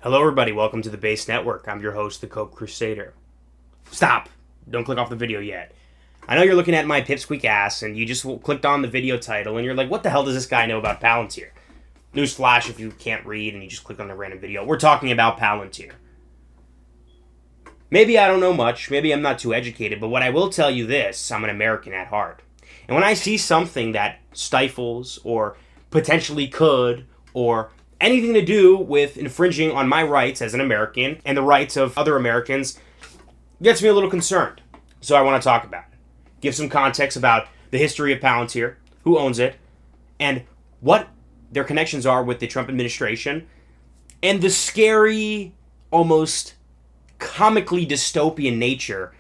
Hello, everybody. Welcome to the Base Network. I'm your host, the Cope Crusader. Stop! Don't click off the video yet. I know you're looking at my pipsqueak ass, and you just clicked on the video title, and you're like, what the hell does this guy know about Palantir? Newsflash if you can't read and you just click on the random video. We're talking about Palantir. Maybe I don't know much, maybe I'm not too educated, but what I will tell you this, I'm an American at heart. And when I see something that stifles, or potentially could, or anything to do with infringing on my rights as an American and the rights of other Americans gets me a little concerned. So I want to talk about it. Give some context about the history of Palantir, who owns it, and what their connections are with the Trump administration, and the scary, almost comically dystopian nature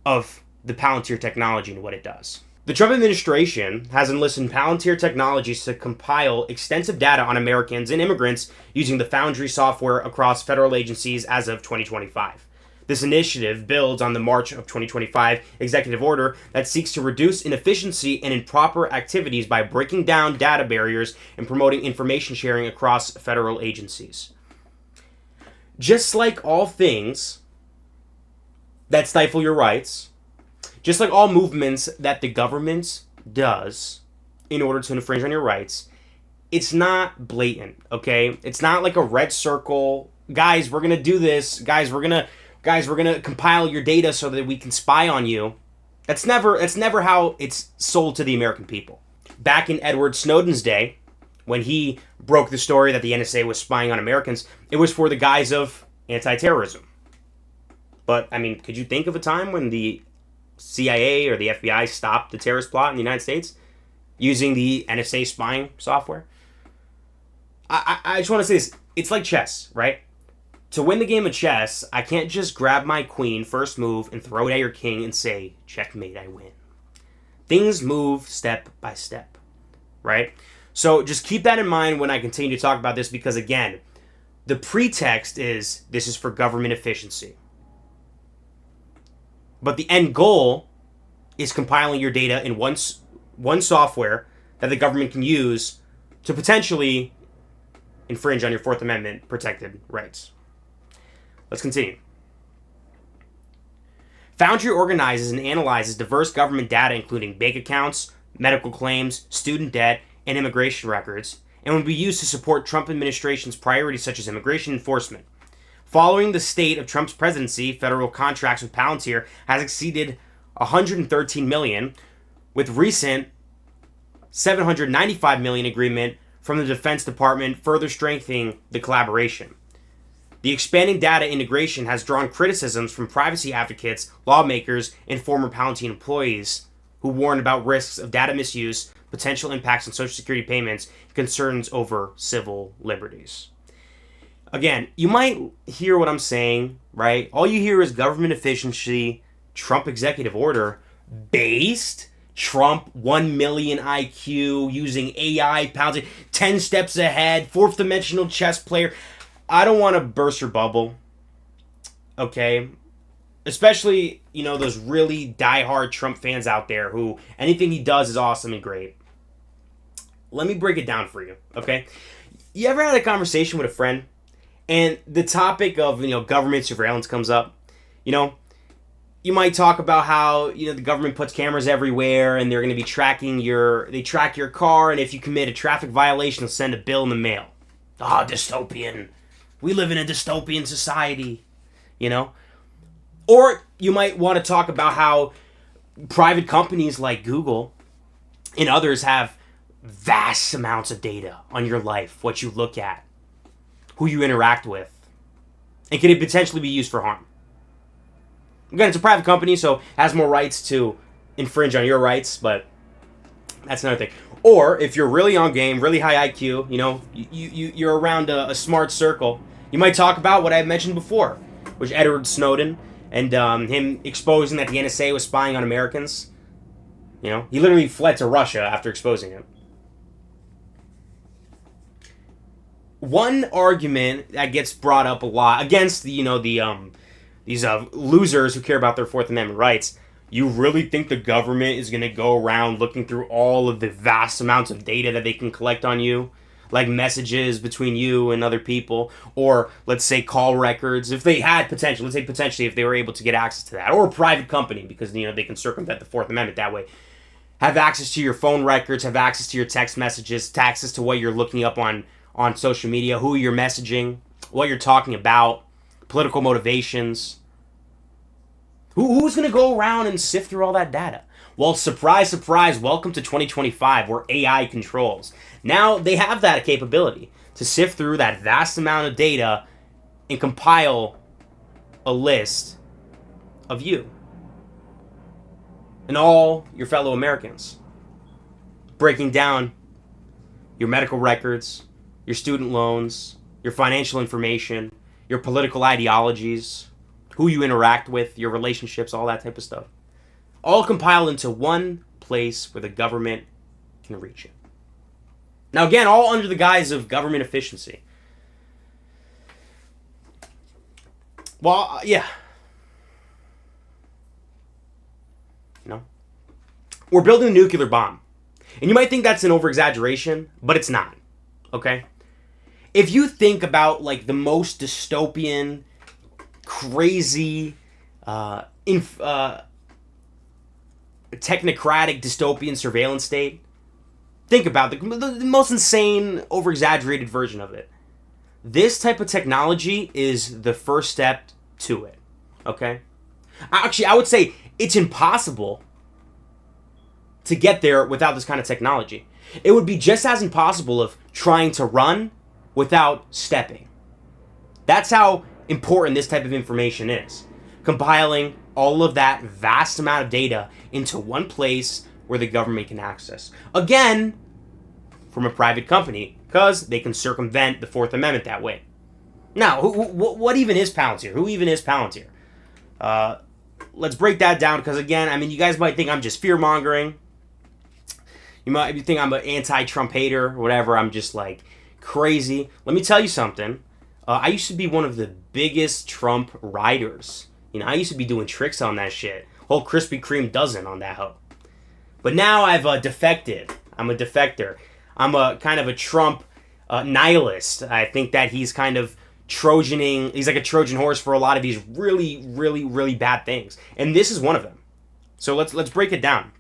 of the Palantir technology and what it does. The Trump administration has enlisted Palantir Technologies to compile extensive data on Americans and immigrants using the Foundry software across federal agencies as of 2025. This initiative builds on the March of 2025 executive order that seeks to reduce inefficiency and improper activities by breaking down data barriers and promoting information sharing across federal agencies. Just like all things that stifle your rights, just like all movements that the government does in order to infringe on your rights, it's not blatant, okay? It's not like a red circle. Guys, we're gonna do this. Guys, we're gonna compile your data so that we can spy on you. That's never how it's sold to the American people. Back in Edward Snowden's day, when he broke the story that the NSA was spying on Americans, it was for the guise of anti-terrorism. But, I mean, could you think of a time when the CIA or the FBI stopped the terrorist plot in the United States using the NSA spying software? I just want to say this. It's like chess, right? To win the game of chess, I can't just grab my queen first move and throw it at your king and say, checkmate, I win. Things move step by step, right? So just keep that in mind when I continue to talk about this, because again, the pretext is this is for government efficiency. But the end goal is compiling your data in one software that the government can use to potentially infringe on your Fourth Amendment protected rights. Let's continue. Foundry organizes and analyzes diverse government data, including bank accounts, medical claims, student debt, and immigration records, and will be used to support Trump administration's priorities such as immigration enforcement. Following the state of Trump's presidency, federal contracts with Palantir has exceeded $113 million, with recent $795 million agreement from the Defense Department further strengthening the collaboration. The expanding data integration has drawn criticisms from privacy advocates, lawmakers, and former Palantir employees who warn about risks of data misuse, potential impacts on Social Security payments, and concerns over civil liberties. Again, you might hear what I'm saying, right? All you hear is government efficiency, Trump executive order, based, Trump 1 million IQ, using AI, Palantir, 10 steps ahead, fourth dimensional chess player. I don't want to burst your bubble, okay? Especially, those really diehard Trump fans out there who anything he does is awesome and great. Let me break it down for you, okay? You ever had a conversation with a friend and the topic of, government surveillance comes up? You might talk about how, the government puts cameras everywhere and they're going to be they track your car, and if you commit a traffic violation, they'll send a bill in the mail. Dystopian. We live in a dystopian society, Or you might want to talk about how private companies like Google and others have vast amounts of data on your life, what you look at, who you interact with, and can it potentially be used for harm. Again, it's a private company, so it has more rights to infringe on your rights, but that's another thing. Or if you're really on game, really high IQ, you're around a smart circle, you might talk about what I mentioned before, which Edward Snowden and him exposing that the NSA was spying on Americans. He literally fled to Russia after exposing it. One argument that gets brought up a lot against these losers who care about their Fourth Amendment rights. You really think the government is going to go around looking through all of the vast amounts of data that they can collect on you? like messages between you and other people, or let's say call records, if they had potential, let's say potentially if they were able to get access to that, or a private company, because they can circumvent the Fourth Amendment that way, have access to your phone records, have access to your text messages, access to what you're looking up on social media, who you're messaging, what you're talking about, political motivations. Who's going to go around and sift through all that data? Well, surprise, surprise, welcome to 2025, where AI controls. Now they have that capability to sift through that vast amount of data and compile a list of you and all your fellow Americans, breaking down your medical records, your student loans, your financial information, your political ideologies, who you interact with, your relationships, all that type of stuff. All compiled into one place where the government can reach it. Now again, all under the guise of government efficiency. Well, yeah. We're building a nuclear bomb. And you might think that's an over-exaggeration, but it's not. Okay? If you think about like the most dystopian, crazy, technocratic dystopian surveillance state, think about the most insane, over-exaggerated version of it. This type of technology is the first step to it. Okay? Actually, I would say it's impossible to get there without this kind of technology. It would be just as impossible of trying to run without stepping. That's how important this type of information is. Compiling all of that vast amount of data into one place where the government can access. Again, from a private company, because they can circumvent the Fourth Amendment that way. Now, what even is Palantir? Who even is Palantir? Let's break that down, because again, I mean, you guys might think I'm just fear-mongering. You might think I'm an anti-Trump hater or whatever. I'm just like crazy. Let me tell you something. I used to be one of the biggest Trump riders. I used to be doing tricks on that shit. Whole Krispy Kreme dozen on that hoe. But now I've defected. I'm a defector. I'm a kind of a Trump nihilist. I think that he's kind of Trojaning. He's like a Trojan horse for a lot of these really, really, really bad things. And this is one of them. So let's break it down.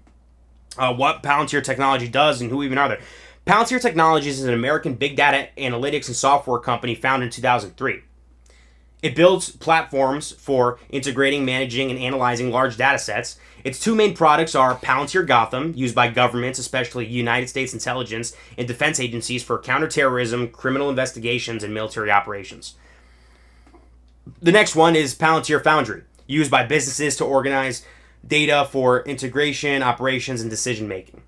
What Palantir Technology does and who even are they. Palantir Technologies is an American big data analytics and software company founded in 2003. It builds platforms for integrating, managing, and analyzing large data sets. Its two main products are Palantir Gotham, used by governments, especially United States intelligence and defense agencies for counterterrorism, criminal investigations, and military operations. The next one is Palantir Foundry, used by businesses to organize data for integration, operations, and decision-making.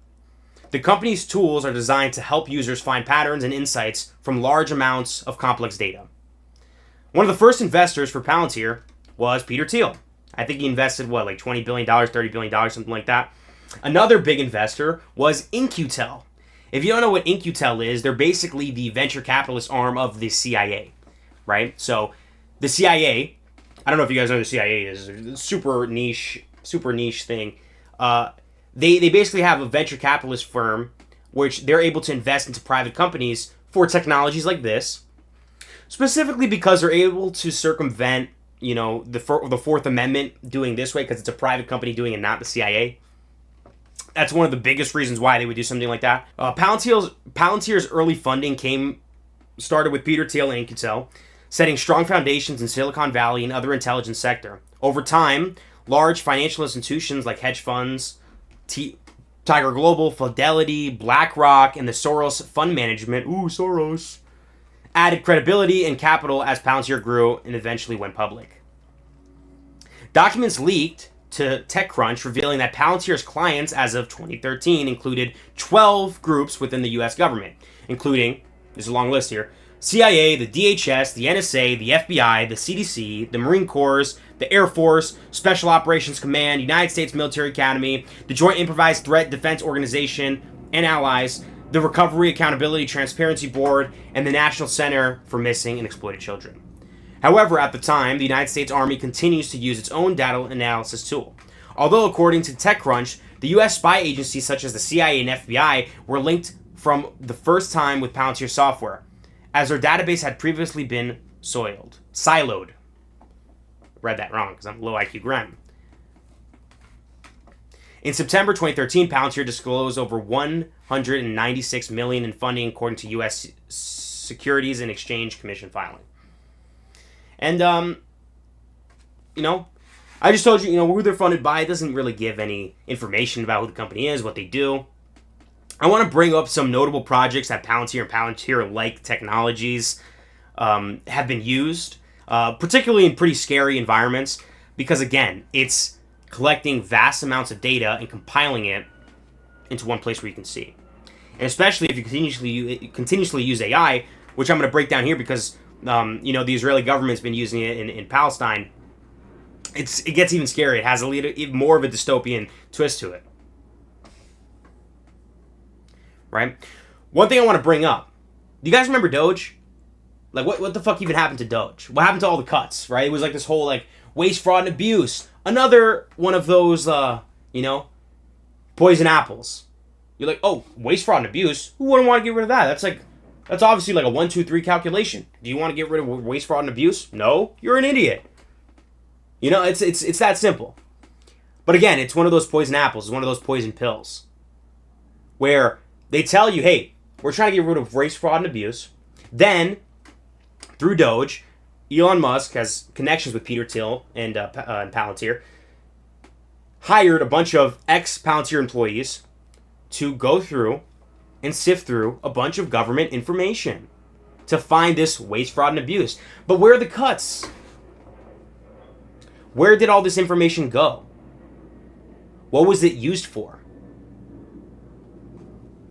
The company's tools are designed to help users find patterns and insights from large amounts of complex data. One of the first investors for Palantir was Peter Thiel. I think he invested, like $20 billion, $30 billion, something like that. Another big investor was In-Q-Tel. If you don't know what In-Q-Tel is, they're basically the venture capitalist arm of the CIA, right? So the CIA, I don't know if you guys know what the CIA is, it's a super niche thing. They basically have a venture capitalist firm which they're able to invest into private companies for technologies like this, specifically because they're able to circumvent, the Fourth Amendment doing this way, because it's a private company doing it, not the CIA. That's one of the biggest reasons why they would do something like that. Palantir's early funding started with Peter Thiel and In-Q-Tel, setting strong foundations in Silicon Valley and other intelligence sector. Over time, large financial institutions like hedge funds, Tiger Global, Fidelity, BlackRock, and the Soros Fund Management, Soros, added credibility and capital as Palantir grew and eventually went public. Documents leaked to TechCrunch revealing that Palantir's clients as of 2013 included 12 groups within the U.S. government, including, there's a long list here, CIA, the DHS, the NSA, the FBI, the CDC, the Marine Corps, the Air Force, Special Operations Command, United States Military Academy, the Joint Improvised Threat Defense Organization, and allies, the Recovery Accountability Transparency Board, and the National Center for Missing and Exploited Children. However, at the time, the United States Army continues to use its own data analysis tool. Although, according to TechCrunch, the U.S. spy agencies such as the CIA and FBI were linked from the first time with Palantir software, as their database had previously been siloed. Read that wrong because I'm low IQ Graham. In September 2013, Palantir disclosed over $196 million in funding according to U.S. Securities and Exchange Commission filing. And, I just told you, who they're funded by. It doesn't really give any information about who the company is, what they do. I want to bring up some notable projects that Palantir and Palantir-like technologies have been used, particularly in pretty scary environments, because, again, it's collecting vast amounts of data and compiling it into one place where you can see. And especially if you continuously use AI, which I'm going to break down here because, the Israeli government's been using it in Palestine. It gets even scary. It has even more of a dystopian twist to it. Right? One thing I want to bring up. Do you guys remember Doge? Like, what the fuck even happened to Doge? What happened to all the cuts, right? It was like this whole, waste, fraud, and abuse. Another one of those, poison apples. You're like, oh, waste, fraud, and abuse? Who wouldn't want to get rid of that? That's obviously like a 1, 2, 3 calculation. Do you want to get rid of waste, fraud, and abuse? No, you're an idiot. It's that simple. But again, it's one of those poison apples. It's one of those poison pills. Where they tell you, hey, we're trying to get rid of waste, fraud, and abuse. Then, through Doge, Elon Musk has connections with Peter Thiel and Palantir, hired a bunch of ex-Palantir employees to go through and sift through a bunch of government information to find this waste, fraud, and abuse. But where are the cuts? Where did all this information go? What was it used for?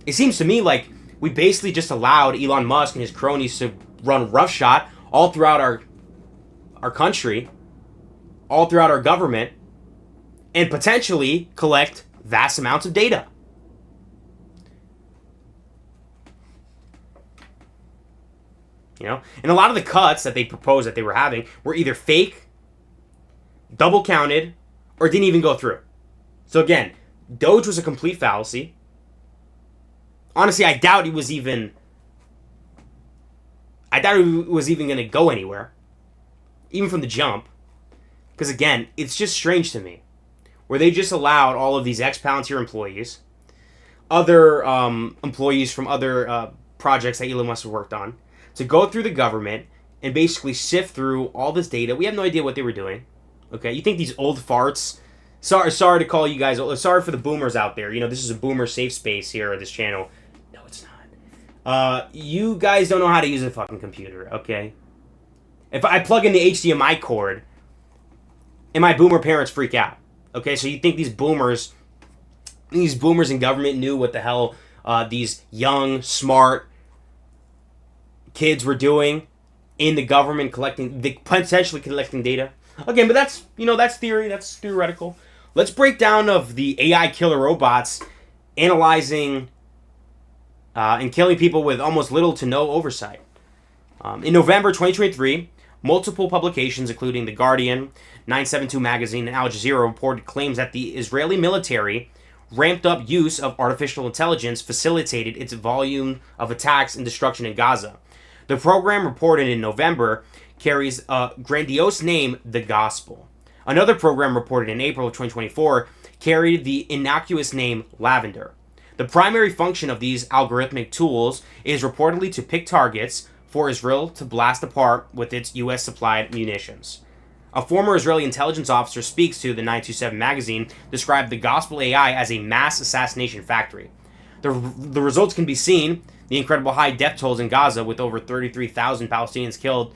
It seems to me like we basically just allowed Elon Musk and his cronies to run roughshod all throughout our country, all throughout our government, and potentially collect vast amounts of data. And a lot of the cuts that they proposed that they were having were either fake, double counted, or didn't even go through. So again, Doge was a complete fallacy. Honestly, I doubt it was even going to go anywhere, even from the jump. Because again, it's just strange to me, where they just allowed all of these ex-Palantir employees, other employees from other projects that Elon Musk worked on, to go through the government and basically sift through all this data. We have no idea what they were doing. Okay, you think these old farts? Sorry to call you guys. Sorry for the boomers out there. This is a boomer safe space here at this channel. No, it's not. You guys don't know how to use a fucking computer. Okay. If I plug in the HDMI cord, and my boomer parents freak out. Okay, so you think these boomers in government knew what the hell these young, smart kids were doing in the government potentially collecting data? Again, but that's theory, that's theoretical. Let's break down of the AI killer robots analyzing and killing people with almost little to no oversight. In November 2023, multiple publications, including The Guardian, 972 Magazine, and Al Jazeera, reported claims that the Israeli military ramped up use of artificial intelligence facilitated its volume of attacks and destruction in Gaza. The program, reported in November, carries a grandiose name, The Gospel. Another program, reported in April of 2024, carried the innocuous name Lavender. The primary function of these algorithmic tools is reportedly to pick targets for Israel to blast apart with its U.S.-supplied munitions. A former Israeli intelligence officer speaks to the 927 magazine, described the Gospel AI as a mass assassination factory. The results can be seen: the incredible high death tolls in Gaza, with over 33,000 Palestinians killed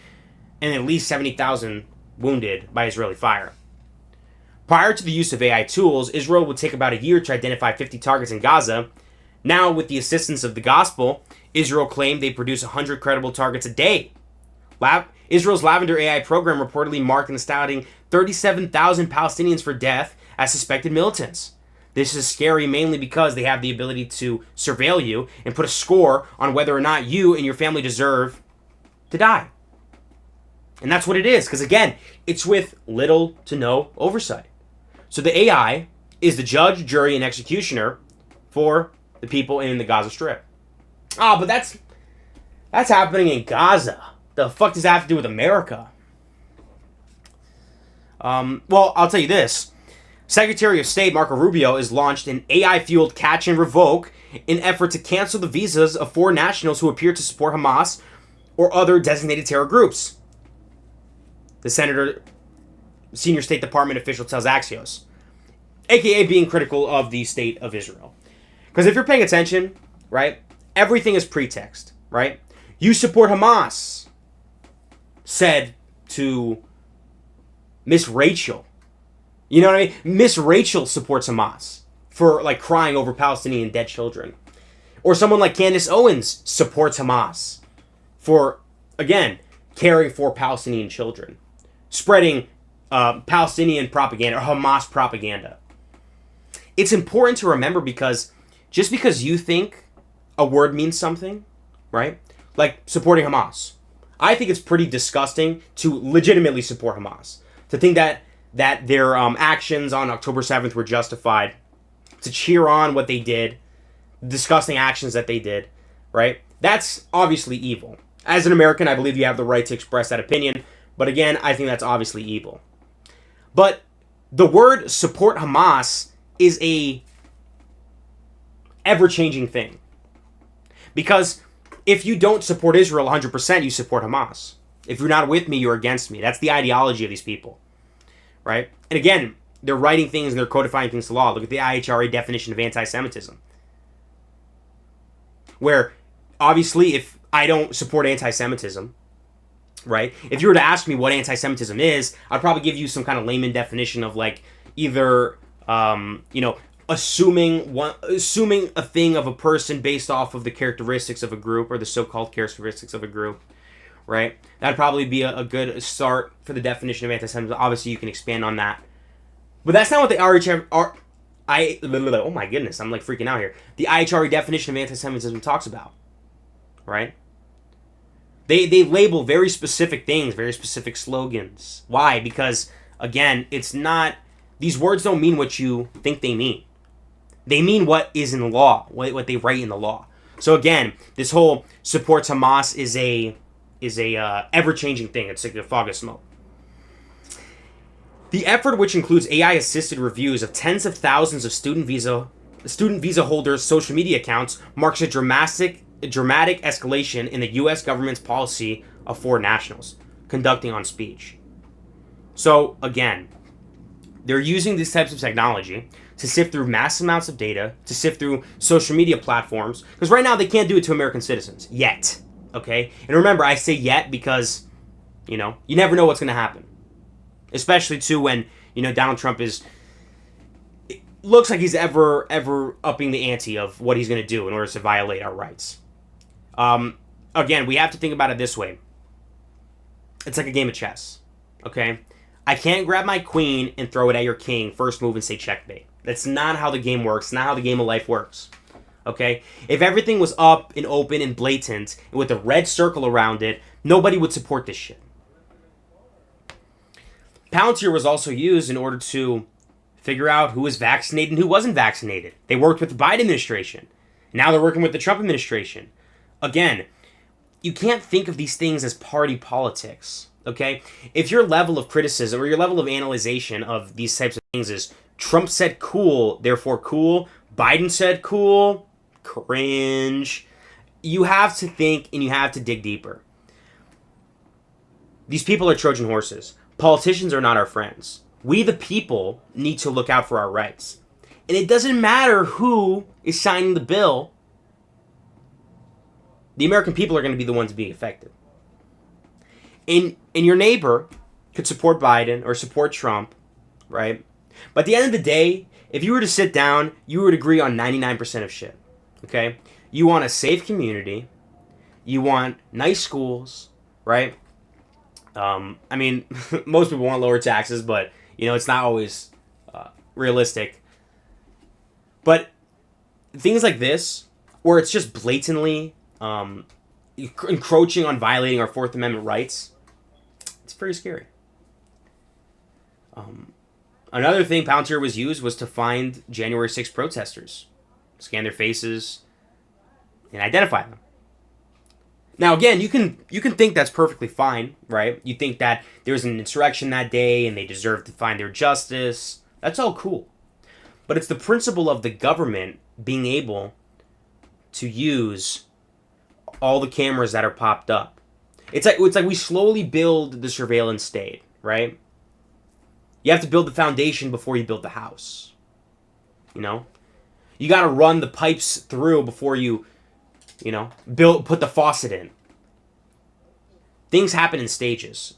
and at least 70,000 wounded by Israeli fire. Prior to the use of AI tools, Israel would take about a year to identify 50 targets in Gaza. Now, with the assistance of the Gospel, Israel claimed they produce 100 credible targets a day. Israel's Lavender AI program reportedly marked an astounding 37,000 Palestinians for death as suspected militants. This is scary mainly because they have the ability to surveil you and put a score on whether or not you and your family deserve to die. And that's what it is, because again, it's with little to no oversight. So the AI is the judge, jury, and executioner for the people in the Gaza Strip. Ah, but that's happening in Gaza. The fuck does that have to do with America? Well, I'll tell you this. Secretary of State Marco Rubio has launched an AI-fueled catch and revoke in effort to cancel the visas of foreign nationals who appear to support Hamas or other designated terror groups. The senior State Department official tells Axios, aka being critical of the state of Israel. Because if you're paying attention, right, everything is pretext, right? You support Hamas, said to Miss Rachel. You know what I mean? Miss Rachel supports Hamas for like crying over Palestinian dead children. Or someone like Candace Owens supports Hamas for, again, caring for Palestinian children. Spreading Palestinian propaganda or Hamas propaganda. It's important to remember because just because you think a word means something, right? Like supporting Hamas. I think it's pretty disgusting to legitimately support Hamas. To think that their actions on October 7th were justified. To cheer on what they did. Disgusting actions that they did, right? That's obviously evil. As an American, I believe you have the right to express that opinion. But again, I think that's obviously evil. But the word support Hamas is a ever-changing thing. Because if you don't support Israel 100%, you support Hamas. If you're not with me, you're against me. That's the ideology of these people. Right? And again, they're writing things and they're codifying things to law. Look at the IHRA definition of anti-Semitism. Where, obviously, if I don't support anti-Semitism, right? If you were to ask me what anti-Semitism is, I'd probably give you some kind of layman definition of like either, assuming a thing of a person based off of the characteristics of a group or the so-called characteristics of a group, right? That'd probably be a good start for the definition of anti-Semitism. Obviously, you can expand on that. But that's not what the oh my goodness, I'm like freaking out here. The IHRA definition of anti-Semitism talks about, right? They label very specific things, very specific slogans. Why? Because, again, it's not... These words don't mean what you think they mean. They mean what is in the law, what they write in the law. So, again, this whole supports Hamas is a ever-changing thing. It's like a fog of smoke. The effort, which includes AI-assisted reviews of tens of thousands of student visa holders' social media accounts, marks a dramatic escalation in the U.S. government's policy of foreign nationals conducting on speech. So, again, they're using these types of technology to sift through mass amounts of data, to sift through social media platforms, because right now they can't do it to American citizens. Yet. Okay? And remember, I say yet because, you never know what's going to happen. Especially, too, when, Donald Trump looks like he's ever upping the ante of what he's going to do in order to violate our rights. Again, we have to think about it this way. It's like a game of chess, okay? I can't grab my queen and throw it at your king, first move and say checkmate. That's not how the game works. It's not how the game of life works, okay? If everything was up and open and blatant and with a red circle around it, nobody would support this shit. Palantir was also used in order to figure out who was vaccinated and who wasn't vaccinated. They worked with the Biden administration. Now they're working with the Trump administration. Again, you can't think of these things as party politics, okay? If your level of criticism or your level of analyzation of these types of things is Trump said cool, therefore cool, Biden said cool, cringe, you have to think and you have to dig deeper. These people are Trojan horses. Politicians are not our friends. We, the people, need to look out for our rights. And it doesn't matter who is signing the bill. The American people are going to be the ones being affected. And your neighbor could support Biden or support Trump, right? But at the end of the day, if you were to sit down, you would agree on 99% of shit, okay? You want a safe community. You want nice schools, right? Most people want lower taxes, but, it's not always realistic. But things like this, where it's just blatantly encroaching on violating our Fourth Amendment rights, it's pretty scary. Another thing Palantir was used was to find January 6th protesters, scan their faces, and identify them. Now, again, you can think that's perfectly fine, right? You think that there was an insurrection that day and they deserve to find their justice. That's all cool. But it's the principle of the government being able to use all the cameras that are popped up. It's like we slowly build the surveillance state, right? You have to build the foundation before you build the house. You know? You got to run the pipes through before you put the faucet in. Things happen in stages.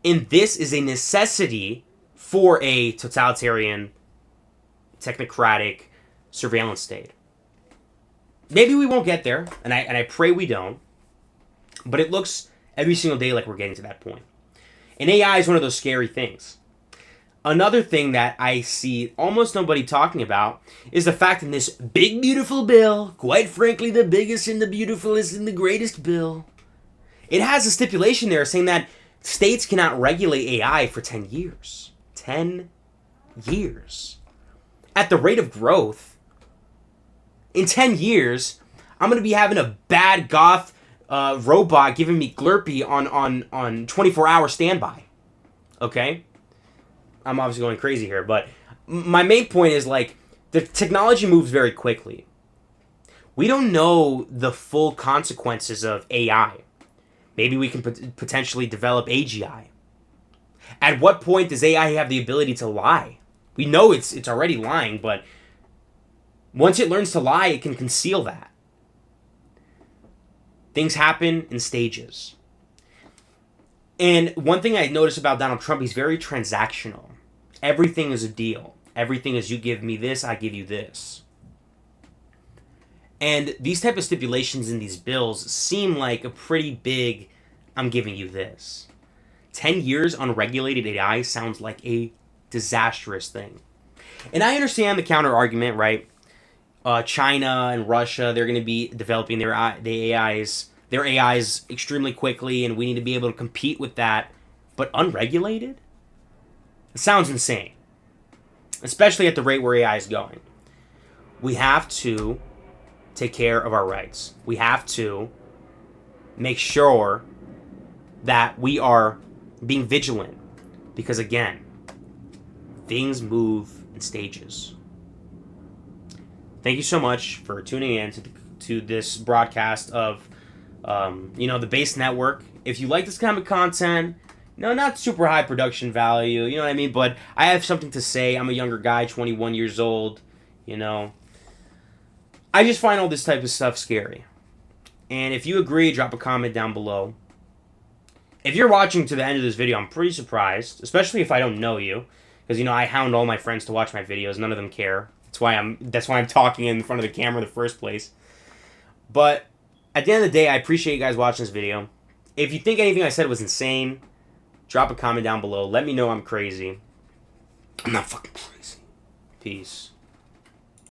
And this is a necessity for a totalitarian, technocratic surveillance state. Maybe we won't get there, and I pray we don't. But it looks every single day like we're getting to that point. And AI is one of those scary things. Another thing that I see almost nobody talking about is the fact in this big, beautiful bill, quite frankly, the biggest and the beautifulest and the greatest bill, it has a stipulation there saying that states cannot regulate AI for 10 years. 10 years. At the rate of growth, in 10 years, I'm going to be having a bad goth robot giving me Glurpy on 24-hour standby. Okay? I'm obviously going crazy here, but my main point is, like, the technology moves very quickly. We don't know the full consequences of AI. Maybe we can potentially develop AGI. At what point does AI have the ability to lie? We know it's already lying, but once it learns to lie, it can conceal that. Things happen in stages. And one thing I noticed about Donald Trump, he's very transactional. Everything is a deal. Everything is you give me this, I give you this. And these type of stipulations in these bills seem like a pretty big, I'm giving you this. 10 years unregulated AI sounds like a disastrous thing. And I understand the counter argument, right? China and Russia, they're going to be developing their AIs extremely quickly, and we need to be able to compete with that. But unregulated? It sounds insane. Especially at the rate where AI is going. We have to take care of our rights. We have to make sure that we are being vigilant. Because again, things move in stages. Thank you so much for tuning in to this broadcast of the Base Network. If you like this kind of content, not super high production value, you know what I mean? But I have something to say. I'm a younger guy, 21 years old, I just find all this type of stuff scary. And if you agree, drop a comment down below. If you're watching to the end of this video, I'm pretty surprised, especially if I don't know you. Because, I hound all my friends to watch my videos. None of them care. That's why I'm talking in front of the camera in the first place. But at the end of the day, I appreciate you guys watching this video. If you think anything I said was insane, drop a comment down below. Let me know I'm crazy. I'm not fucking crazy. Peace.